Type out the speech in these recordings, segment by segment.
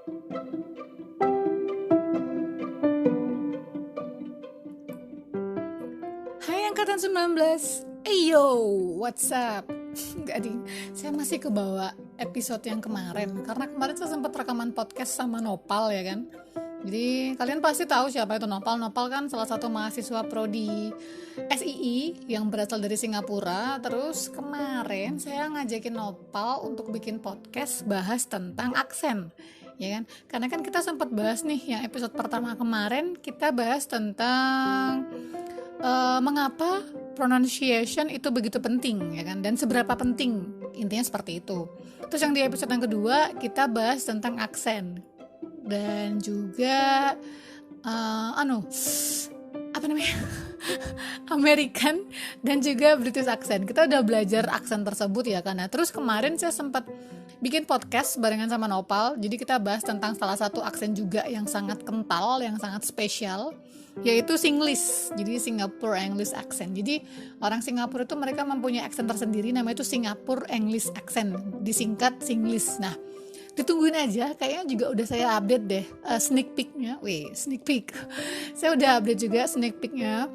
Hai angkatan 19. Yo, what's up? Enggak ding, saya masih kebawa episode yang kemarin. Karena kemarin saya sempat rekaman podcast sama Nopal ya kan. Jadi kalian pasti tahu siapa itu Nopal. Nopal kan salah satu mahasiswa prodi SII yang berasal dari Singapura. Terus kemarin saya ngajakin Nopal untuk bikin podcast bahas tentang aksen, ya kan? Karena kan kita sempat bahas nih yang episode pertama kemarin, kita bahas tentang mengapa pronunciation itu begitu penting, ya kan? Dan seberapa penting, intinya seperti itu. Terus yang di episode yang kedua kita bahas tentang aksen dan juga American dan juga British accent. Kita udah belajar aksen tersebut ya kan. Nah, terus kemarin saya sempat bikin podcast barengan sama Nopal. Jadi kita bahas tentang salah satu aksen juga yang sangat kental, yang sangat spesial, yaitu Singlish. Jadi Singapore English accent. Jadi orang Singapura itu mereka mempunyai aksen tersendiri, namanya itu Singapore English accent, disingkat Singlish. Nah, ditungguin aja, kayaknya juga udah saya update deh sneak peek-nya. Sneak peek. Saya udah update juga sneak peek-nya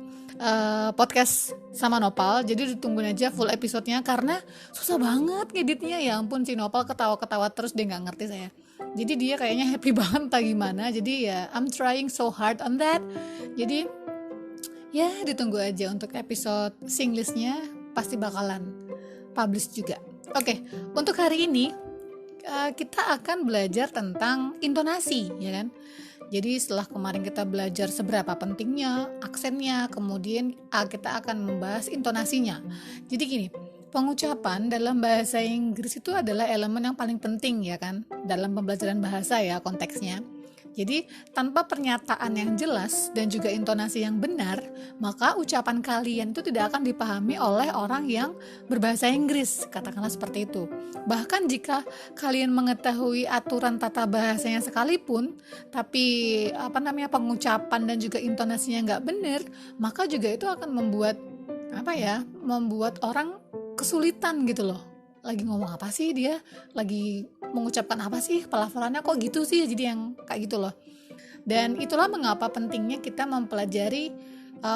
podcast sama Nopal. Jadi ditungguin aja full episode-nya karena susah banget ngeditnya. Ya ampun, si Nopal ketawa-ketawa terus, dia nggak ngerti saya. Jadi dia kayaknya happy banget entah gimana. Jadi ya I'm trying so hard on that. Jadi ya ditunggu aja untuk episode Singlish-nya, pasti bakalan publish juga. Oke, untuk hari ini kita akan belajar tentang intonasi, ya kan? Jadi setelah kemarin kita belajar seberapa pentingnya aksennya, kemudian kita akan membahas intonasinya. Jadi gini, pengucapan dalam bahasa Inggris itu adalah elemen yang paling penting, ya kan? Dalam pembelajaran bahasa ya konteksnya. Jadi tanpa pernyataan yang jelas dan juga intonasi yang benar, maka ucapan kalian itu tidak akan dipahami oleh orang yang berbahasa Inggris, katakanlah seperti itu. Bahkan jika kalian mengetahui aturan tata bahasanya sekalipun, tapi pengucapan dan juga intonasinya nggak benar, maka juga itu akan membuat orang kesulitan gitu loh. Lagi ngomong apa sih dia, lagi mengucapkan apa sih, pelafalannya kok gitu sih, jadi yang kayak gitu loh. Dan itulah mengapa pentingnya kita mempelajari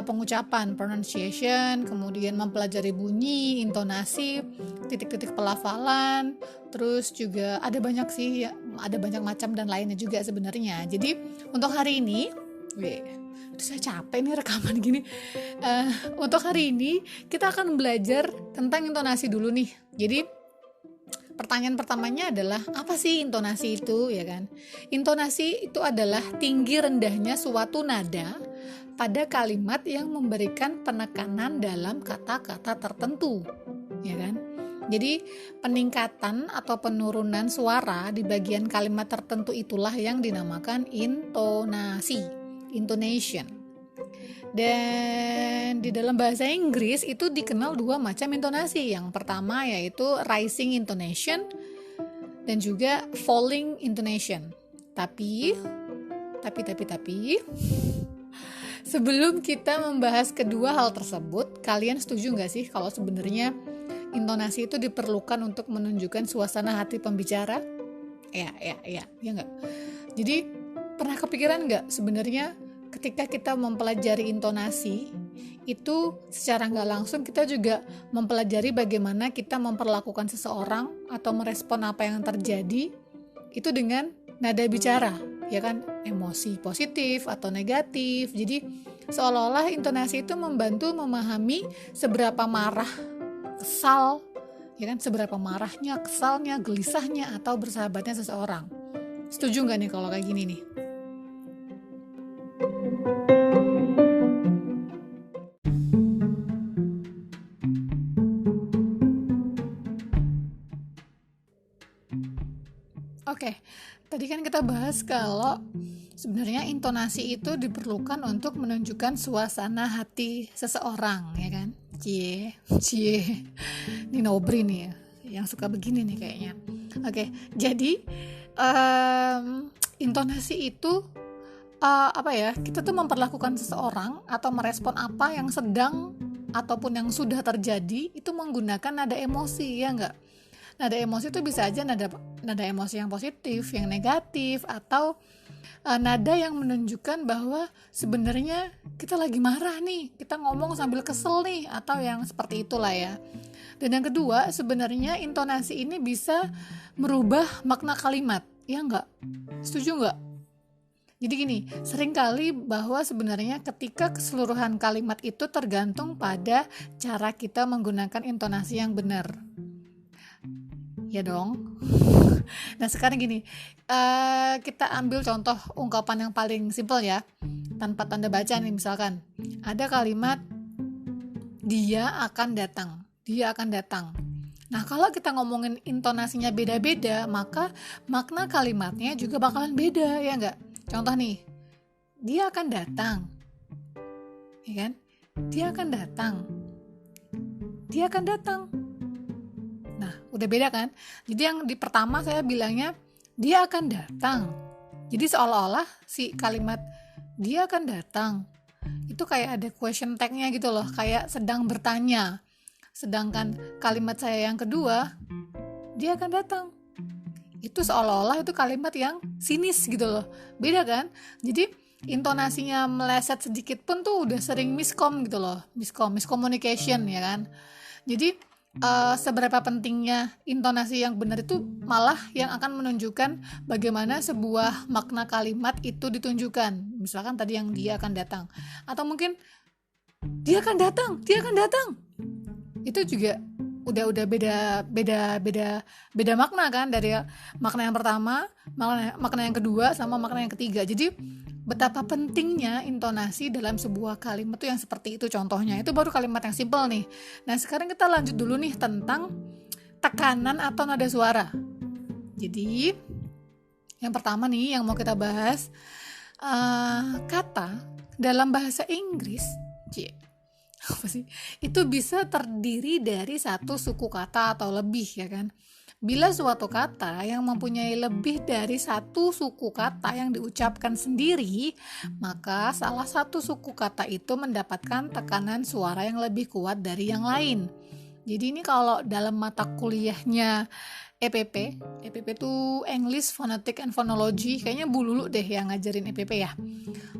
pengucapan, pronunciation, kemudian mempelajari bunyi, intonasi, titik-titik pelafalan, terus juga ada banyak sih, ada banyak macam dan lainnya juga sebenarnya. Jadi untuk hari ini, saya capek nih rekaman gini. Untuk hari ini kita akan belajar tentang intonasi dulu nih. Jadi pertanyaan pertamanya adalah apa sih intonasi itu, ya kan? Intonasi itu adalah tinggi rendahnya suatu nada pada kalimat yang memberikan penekanan dalam kata-kata tertentu, ya kan? Jadi peningkatan atau penurunan suara di bagian kalimat tertentu itulah yang dinamakan intonasi, intonation. Dan di dalam bahasa Inggris itu dikenal dua macam intonasi. Yang pertama yaitu rising intonation dan juga falling intonation. Tapi sebelum kita membahas kedua hal tersebut, kalian setuju nggak sih kalau sebenarnya intonasi itu diperlukan untuk menunjukkan suasana hati pembicara? Ya nggak? Jadi pernah kepikiran nggak sebenarnya ketika kita mempelajari intonasi itu secara nggak langsung kita juga mempelajari bagaimana kita memperlakukan seseorang atau merespon apa yang terjadi itu dengan nada bicara, ya kan, emosi positif atau negatif. Jadi seolah-olah intonasi itu membantu memahami seberapa marah, kesal, ya kan, seberapa marahnya, kesalnya, gelisahnya atau bersahabatnya seseorang. Setuju nggak nih kalau kayak gini nih? Oke, tadi kan kita bahas kalau sebenarnya intonasi itu diperlukan untuk menunjukkan suasana hati seseorang, ya kan? Cie, ini Nobri nih ya, yang suka begini nih kayaknya. Oke, jadi intonasi itu kita tuh memperlakukan seseorang atau merespon apa yang sedang ataupun yang sudah terjadi itu menggunakan nada emosi, ya enggak? nada emosi itu bisa aja nada emosi yang positif, yang negatif, atau nada yang menunjukkan bahwa sebenarnya kita lagi marah nih, kita ngomong sambil kesel nih, atau yang seperti itulah ya. Dan yang kedua, sebenarnya intonasi ini bisa merubah makna kalimat, ya nggak? Setuju nggak? Jadi gini, seringkali bahwa sebenarnya ketika keseluruhan kalimat itu tergantung pada cara kita menggunakan intonasi yang benar. Ya dong. Nah sekarang gini, kita ambil contoh ungkapan yang paling simpel ya, tanpa tanda baca nih. Misalkan ada kalimat dia akan datang. Nah kalau kita ngomongin intonasinya beda-beda, maka makna kalimatnya juga bakalan beda, ya nggak? Contoh nih, dia akan datang, ya kan? Dia akan datang. Nah, udah beda kan? Jadi yang di pertama saya bilangnya dia akan datang. Jadi seolah-olah si kalimat dia akan datang itu kayak ada question tag-nya gitu loh, kayak sedang bertanya. Sedangkan kalimat saya yang kedua, dia akan datang, itu seolah-olah itu kalimat yang sinis gitu loh. Beda kan? Jadi intonasinya meleset sedikit pun tuh udah sering miskom gitu loh. Miscommunication ya kan? Jadi seberapa pentingnya intonasi yang benar itu malah yang akan menunjukkan bagaimana sebuah makna kalimat itu ditunjukkan. Misalkan tadi yang dia akan datang, atau mungkin dia akan datang. Itu juga udah beda makna kan, dari makna yang pertama, makna yang kedua, sama makna yang ketiga. Jadi betapa pentingnya intonasi dalam sebuah kalimat tuh yang seperti itu contohnya. Itu baru kalimat yang simple nih. Nah sekarang kita lanjut dulu nih tentang tekanan atau nada suara. Jadi yang pertama nih yang mau kita bahas, kata dalam bahasa Inggris apa sih? Itu bisa terdiri dari satu suku kata atau lebih, ya kan? Bila suatu kata yang mempunyai lebih dari satu suku kata yang diucapkan sendiri, maka salah satu suku kata itu mendapatkan tekanan suara yang lebih kuat dari yang lain. Jadi ini kalau dalam mata kuliahnya EPP itu English Phonetic and Phonology, kayaknya Bu Lulu deh yang ngajarin EPP ya.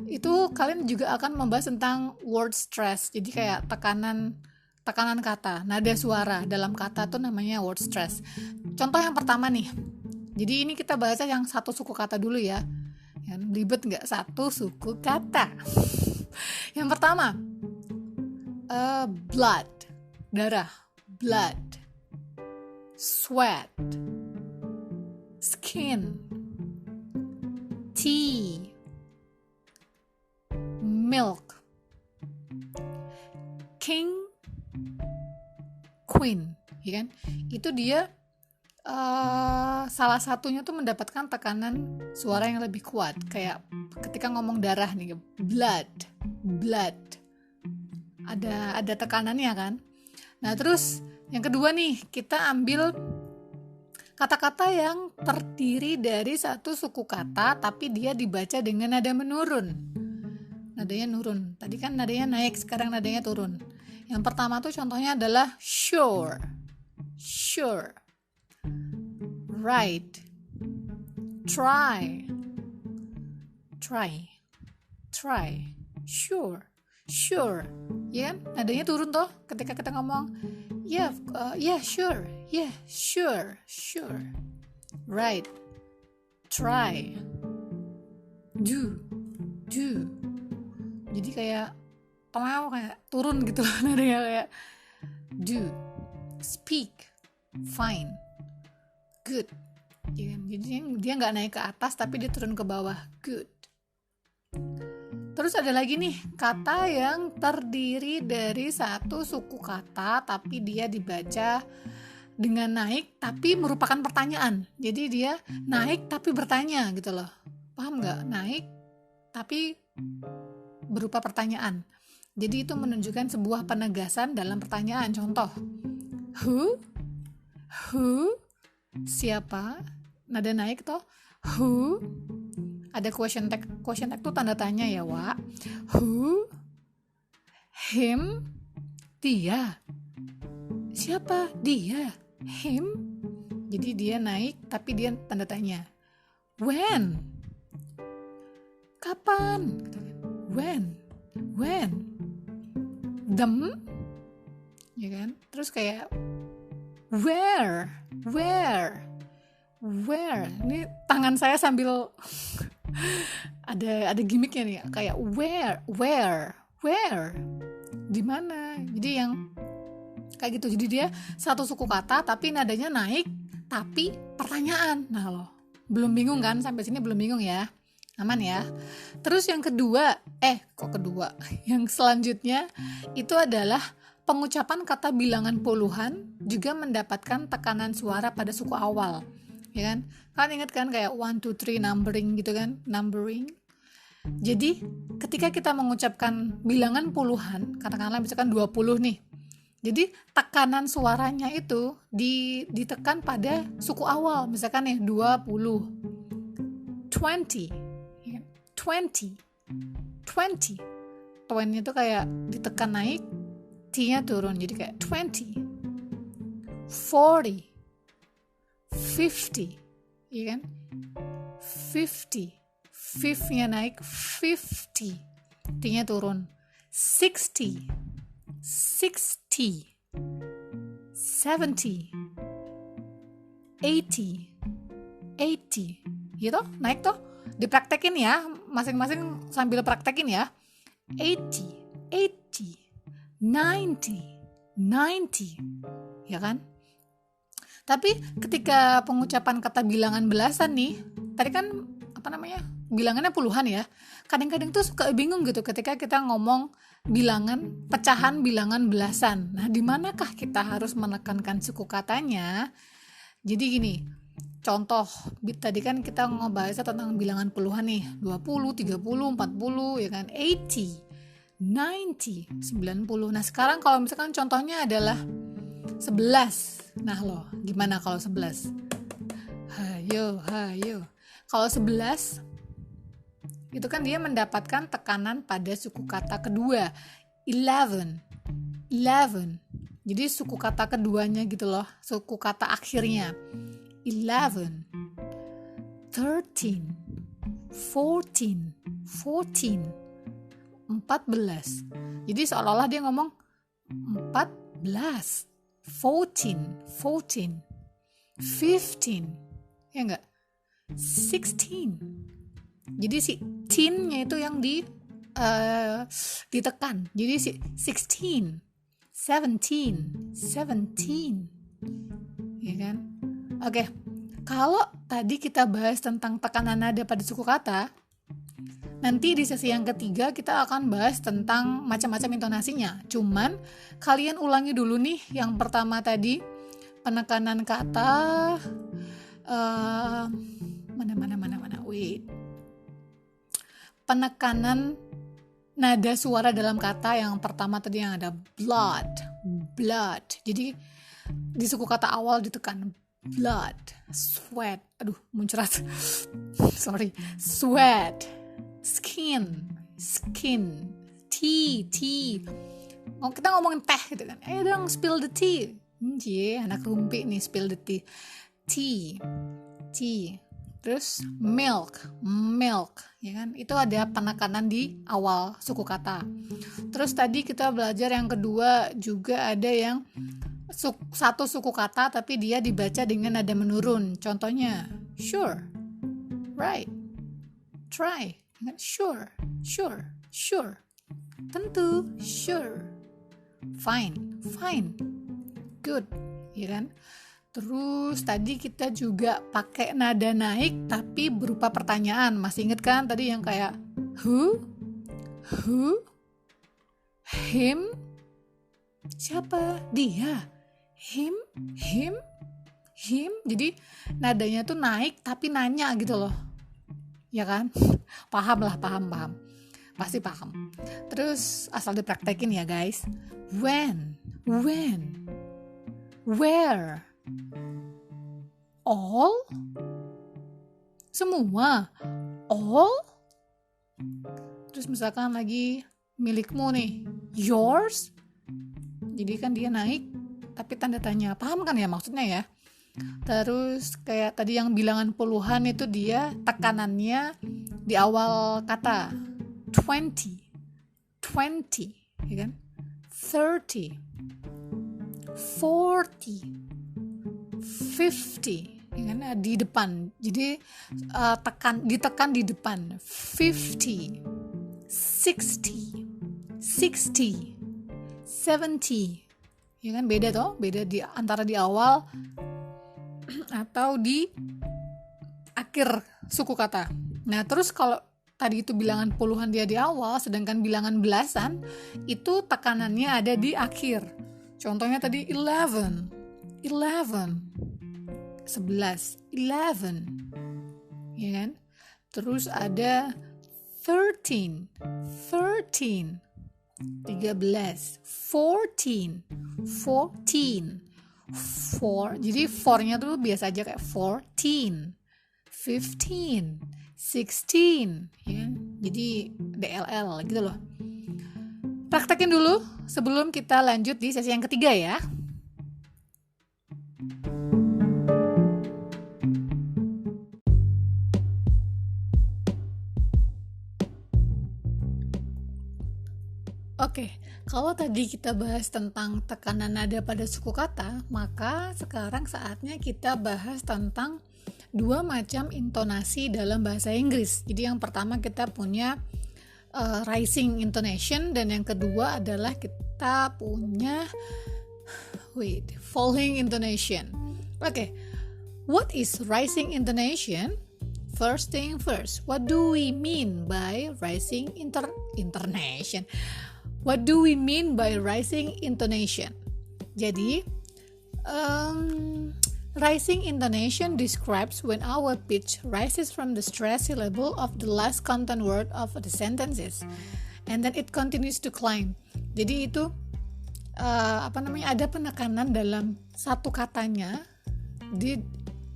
Itu kalian juga akan membahas tentang word stress. Jadi kayak tekanan kata, nada suara dalam kata tuh namanya word stress. Contoh yang pertama nih. Jadi ini kita bahasnya yang satu suku kata dulu ya. Yang ribet nggak? Satu suku kata. Yang pertama, blood, darah, blood. Sweat, skin, tea, milk, king, queen, ya kan? Itu dia salah satunya tuh mendapatkan tekanan suara yang lebih kuat. Kayak ketika ngomong darah nih, blood, ada tekanannya kan? Nah terus yang kedua nih, kita ambil kata-kata yang terdiri dari satu suku kata tapi dia dibaca dengan nada menurun. Nadanya nurun. Tadi kan nadanya naik, sekarang nadanya turun. Yang pertama tuh contohnya adalah sure, right, try, sure. Ya kan? Nadanya turun toh ketika kita ngomong sure, right, try, do. Jadi kayak turun gitu loh nadanya, kayak do, speak, fine, good. Jadi dia nggak naik ke atas tapi dia turun ke bawah, good. Terus ada lagi nih, kata yang terdiri dari satu suku kata tapi dia dibaca dengan naik tapi merupakan pertanyaan. Jadi dia naik tapi bertanya gitu loh. Paham nggak? Naik tapi berupa pertanyaan. Jadi itu menunjukkan sebuah penegasan dalam pertanyaan. Contoh, who, siapa? Nada naik toh, who. Ada question tag tuh tanda tanya ya, Wak. Who, him, dia. Siapa? Dia. Him, Jadi dia naik tapi dia tanda tanya. When? Kapan? When? Them? Ya kan? Terus kayak where? Ini tangan saya sambil ada gimmicknya nih, kayak where? Di mana? Jadi yang kayak gitu. Jadi dia satu suku kata tapi nadanya naik tapi pertanyaan. Nah loh, belum bingung kan? Sampai sini belum bingung ya? Aman ya? Terus yang kedua, yang selanjutnya itu adalah pengucapan kata bilangan puluhan juga mendapatkan tekanan suara pada suku awal. Ya kan? Kalian ingat kan kayak 1, 2, 3 numbering gitu kan? Numbering. Jadi ketika kita mengucapkan bilangan puluhan, katakanlah misalkan 20 nih. Jadi tekanan suaranya itu ditekan pada suku awal. Misalkan nih 20. 20 itu kayak ditekan naik, T-nya turun, jadi kayak 20, 40, 50, iya kan? 50, 5-nya naik, 50, T-nya turun, 60, 70, 80, gitu, naik tuh. Dipraktekin ya, masing-masing sambil praktekin ya. 80, 90, ya kan? Tapi ketika pengucapan kata bilangan belasan nih, tadi kan bilangannya puluhan ya. Kadang-kadang tuh suka bingung gitu ketika kita ngomong pecahan bilangan belasan. Nah, di manakah kita harus menekankan suku katanya? Jadi gini, contoh, tadi kan kita ngebahas tentang bilangan puluhan nih, 20, 30, 40, ya kan, 80, 90, 90. Nah sekarang kalau misalkan contohnya adalah 11. Nah loh, gimana kalau 11? Hayo. Kalau 11, itu kan dia mendapatkan tekanan pada suku kata kedua, 11. Jadi suku kata keduanya gitu loh, suku kata akhirnya. 11, 13, 14, 14. Jadi seolah-olah dia ngomong 14, 14, 15, ya enggak? 16. Jadi si teen-nya itu yang ditekan. Jadi si 16, 17, ya kan? Oke, kalau tadi kita bahas tentang tekanan nada pada suku kata, nanti di sesi yang ketiga kita akan bahas tentang macam-macam intonasinya. Cuman kalian ulangi dulu nih yang pertama tadi, penekanan kata, mana, wait. Penekanan nada suara dalam kata yang pertama tadi yang ada blood. Jadi di suku kata awal ditekan blood, sweat, muncrat, sweat, skin, tea. Oh, kita ngomongin teh gitu kan, dong spill the tea, anak rumpi nih, spill the tea, terus milk, ya kan, itu ada penekanan di awal suku kata. Terus tadi kita belajar yang kedua juga ada yang satu suku kata tapi dia dibaca dengan nada menurun. Contohnya sure, right, try, sure, tentu, sure, fine, good, ya kan. Terus tadi kita juga pakai nada naik tapi berupa pertanyaan. Masih inget kan tadi yang kayak who, him, siapa, dia, him. Jadi nadanya tuh naik tapi nanya gitu loh, ya kan? Paham. Pasti paham. Terus asal dipraktekin ya guys. When, where, all, semua, all. Terus misalkan lagi milikmu nih, yours. Jadi kan dia naik tapi tanda tanya. Paham kan ya maksudnya ya? Terus kayak tadi yang bilangan puluhan itu dia tekanannya di awal kata 20, ya kan? 30, 40, 50, ya kan? Di depan. Jadi ditekan di depan. 50, 60, 70, ya kan? Beda di antara di awal atau di akhir suku kata. Nah, terus kalau tadi itu bilangan puluhan dia di awal, sedangkan bilangan belasan itu tekanannya ada di akhir. Contohnya tadi 11, 11, 11, ya kan? Terus ada 13, 13, 13, 14, 14, 4. Jadi 4-nya tuh biasa aja kayak 14, 15, 16, ya. Jadi DLL gitu loh. Praktekin dulu sebelum kita lanjut di sesi yang ketiga ya. Oke, kalau tadi kita bahas tentang tekanan nada pada suku kata, maka sekarang saatnya kita bahas tentang dua macam intonasi dalam bahasa Inggris. Jadi yang pertama kita punya rising intonation, dan yang kedua adalah kita punya falling intonation. Oke, what is rising intonation? First thing first, what do we mean by rising intonation? What do we mean by rising intonation? Jadi, rising intonation describes when our pitch rises from the stress level of the last content word of the sentences, and then it continues to climb. Jadi itu ada penekanan dalam satu katanya, di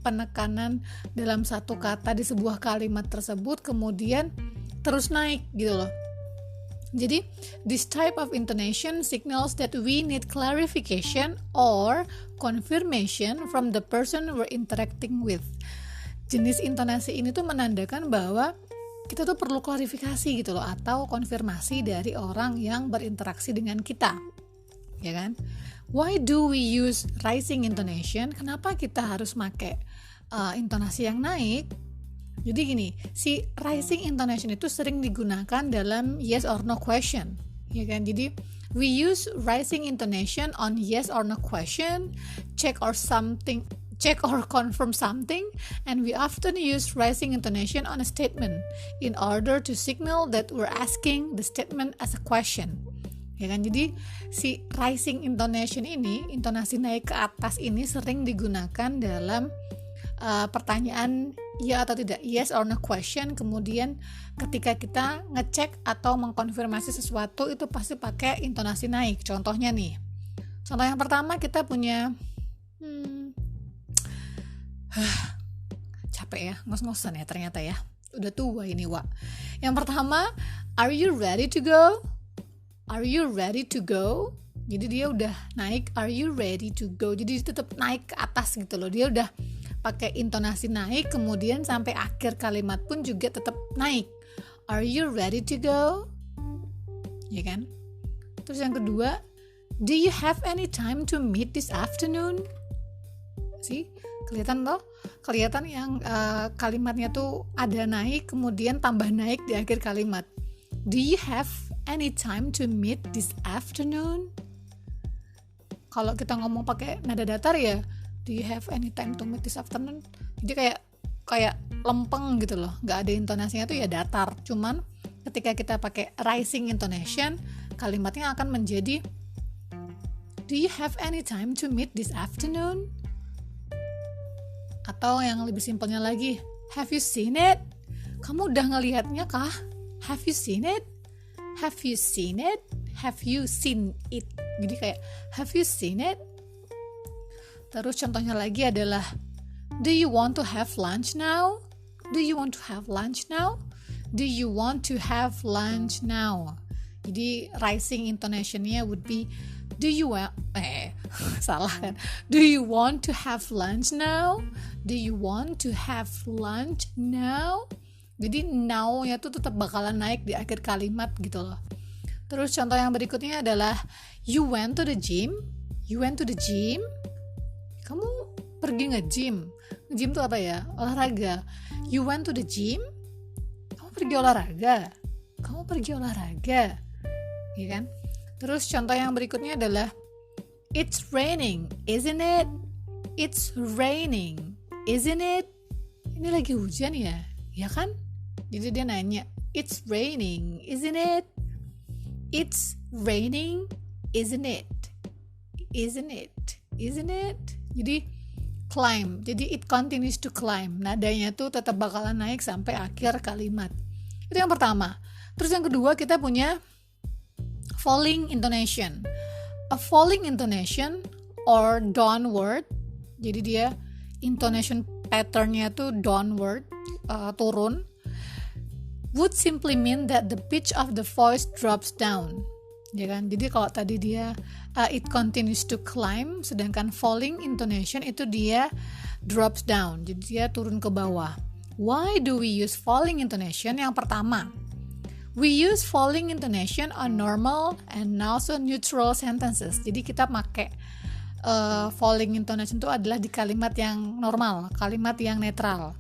penekanan dalam satu kata di sebuah kalimat tersebut, kemudian terus naik gitu loh. Jadi, this type of intonation signals that we need clarification or confirmation from the person we're interacting with. Jenis intonasi ini tuh menandakan bahwa kita tuh perlu klarifikasi gitu loh, atau konfirmasi dari orang yang berinteraksi dengan kita, ya kan? Why do we use rising intonation? Kenapa kita harus pakai intonasi yang naik? Jadi gini, si rising intonation itu sering digunakan dalam yes or no question, ya kan? Jadi we use rising intonation on yes or no question, check or confirm something, and we often use rising intonation on a statement in order to signal that we're asking the statement as a question. Ya kan? Jadi si rising intonation ini, intonasi naik ke atas ini sering digunakan dalam pertanyaan ya atau tidak, yes or no question. Kemudian ketika kita ngecek atau mengkonfirmasi sesuatu itu pasti pakai intonasi naik. Contohnya nih, contoh yang pertama kita punya capek ya, ngos-ngosan ya ternyata ya, udah tua ini Wak. Yang pertama, are you ready to go? Are you ready to go? Jadi dia udah naik, are you ready to go? Jadi tetap naik ke atas gitu loh. Dia udah pakai intonasi naik, kemudian sampai akhir kalimat pun juga tetap naik. Are you ready to go? Ya kan? Terus yang kedua, do you have any time to meet this afternoon? Sih, kelihatan toh? Kelihatan yang kalimatnya tuh ada naik, kemudian tambah naik di akhir kalimat. Do you have any time to meet this afternoon? Kalau kita ngomong pakai nada datar ya, do you have any time to meet this afternoon? Jadi kayak lempeng gitu loh, nggak ada intonasinya tuh ya datar. Cuman ketika kita pakai rising intonation, kalimatnya akan menjadi do you have any time to meet this afternoon? Atau yang lebih simpelnya lagi, have you seen it? Kamu udah ngelihatnya kah? Have you seen it? Have you seen it? Have you seen it? Jadi kayak have you seen it? Terus contohnya lagi adalah do you want to have lunch now? Do you want to have lunch now? Do you want to have lunch now? Jadi rising intonation-nya would be Do you want salah kan? Do you want to have lunch now? Do you want to have lunch now? Jadi now-nya tuh tetap bakalan naik di akhir kalimat gitu loh. Terus contoh yang berikutnya adalah you went to the gym. You went to the gym. Kamu pergi nge-gym. Nge-gym tuh apa ya? Olahraga. You went to the gym. Kamu pergi olahraga. Kamu pergi olahraga. Iya kan? Terus contoh yang berikutnya adalah it's raining, isn't it? It's raining, isn't it? Ini lagi hujan ya? Ya kan? Jadi dia nanya, it's raining, isn't it? It's raining, isn't it? Isn't it? Isn't it? Jadi climb, jadi it continues to climb. Nadanya tuh tetap bakalan naik sampai akhir kalimat. Itu yang pertama. Terus yang kedua kita punya falling intonation. A falling intonation or downward. Jadi dia intonation patternnya tuh downward, turun. Would simply mean that the pitch of the voice drops down. Ya kan? Jadi kalau tadi dia it continues to climb, sedangkan falling intonation itu dia drops down. Jadi dia turun ke bawah. Why do we use falling intonation? Yang pertama, we use falling intonation on normal and also neutral sentences. Jadi kita pakai falling intonation itu adalah di kalimat yang normal, kalimat yang netral.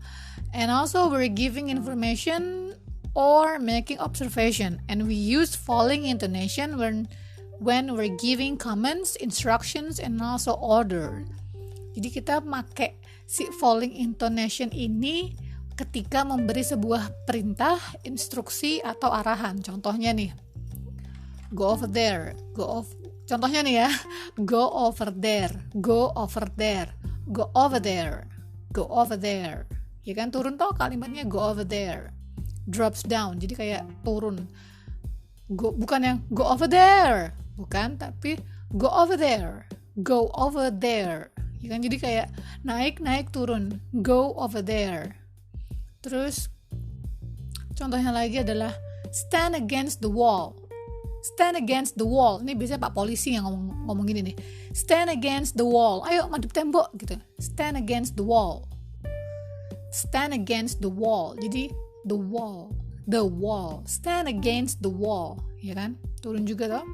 And also we're giving information or making observation, and we use falling intonation when we're giving comments, instructions, and also order. Jadi kita pakai si falling intonation ini ketika memberi sebuah perintah, instruksi, atau arahan. Contohnya nih, go over there, contohnya nih ya, go over there, go over there, go over there, go over there. Ya kan, turun toh kalimatnya go over there. Drops down, jadi kayak turun. Bukan yang go over there, bukan, tapi go over there, go over there. Ya kan, jadi kayak naik turun, go over there. Terus contohnya lagi adalah stand against the wall. Stand against the wall. Ini biasanya Pak Polisi yang ngomong gini nih. Stand against the wall. Ayo madep tembok gitu. Stand against the wall. Stand against the wall. Jadi the wall. Stand against the wall. Ya kan? Turun juga toh.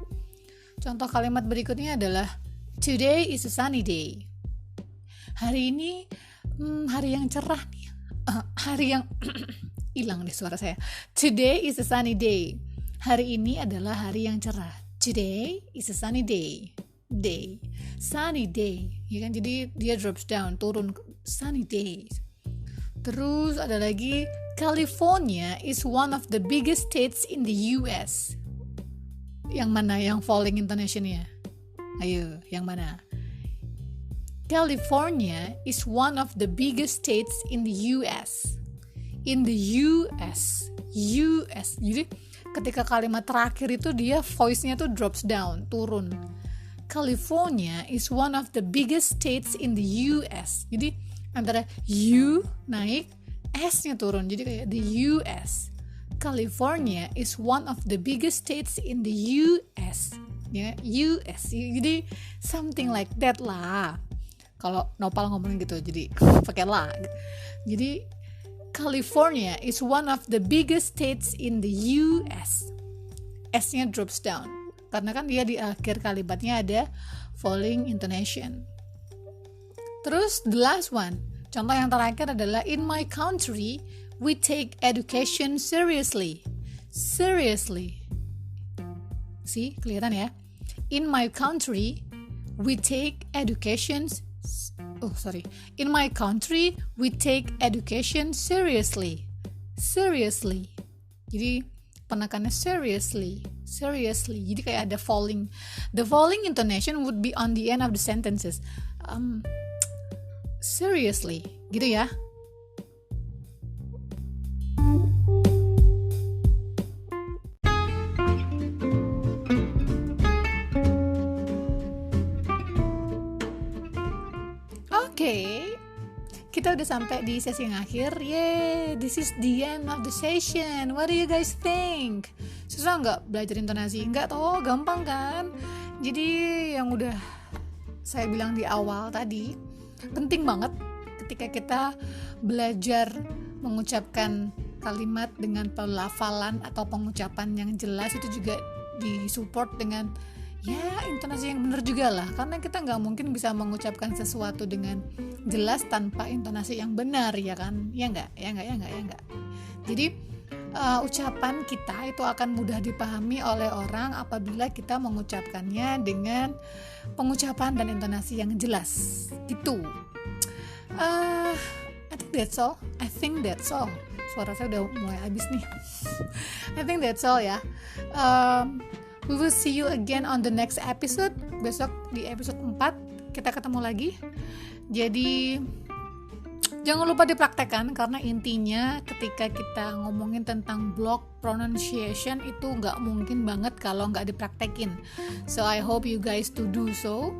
Contoh kalimat berikutnya adalah today is a sunny day. Hari ini hari yang cerah nih. Hari yang hilang nih suara saya. Today is a sunny day. Hari ini adalah hari yang cerah. Today is a sunny day. Sunny day. Ya kan, jadi dia drops down, turun, sunny day. Terus ada lagi, California is one of the biggest states in the US. Yang mana yang falling intonation-nya? Ayo, yang mana? California is one of the biggest states in the US. In the US. Jadi ketika kalimat terakhir itu dia voice-nya tuh drops down, turun. California is one of the biggest states in the US. Jadi antara U naik, S-nya turun. Jadi kayak the US. California is one of the biggest states in the US. Ya, US. Jadi something like that lah. Kalau Nopal ngomongin gitu, jadi pakai lah. Jadi California is one of the biggest states in the US. S-nya drops down. Karena kan dia di akhir kalimatnya ada falling intonation. Terus the last one. Contoh yang terakhir adalah in my country we take education seriously. Seriously. See, kelihatan ya? In my country we take education In my country, we take education seriously. Seriously. Jadi penekannya seriously. Jadi kayak ada falling. The falling intonation would be on the end of the sentences. Seriously. Gitu ya. Kita udah sampai di sesi yang akhir. Yay, this is the end of the session. What do you guys think? Susah nggak belajar intonasi? Nggak toh, gampang kan? Jadi yang udah saya bilang di awal tadi, penting banget ketika kita belajar mengucapkan kalimat dengan pelafalan atau pengucapan yang jelas, itu juga disupport dengan intonasi yang benar juga lah, karena kita nggak mungkin bisa mengucapkan sesuatu dengan jelas tanpa intonasi yang benar, ya kan? Ya nggak. Jadi ucapan kita itu akan mudah dipahami oleh orang apabila kita mengucapkannya dengan pengucapan dan intonasi yang jelas gitu. I think that's all. Suara saya udah mulai habis nih. I think that's all ya. We will see you again on the next episode. Besok di episode 4 kita ketemu lagi. Jadi jangan lupa dipraktekkan, karena intinya ketika kita ngomongin tentang block pronunciation itu nggak mungkin banget kalau nggak dipraktekin. So I hope you guys to do so.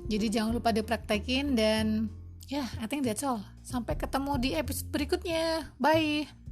Jadi jangan lupa dipraktekin, dan I think that's all. Sampai ketemu di episode berikutnya. Bye.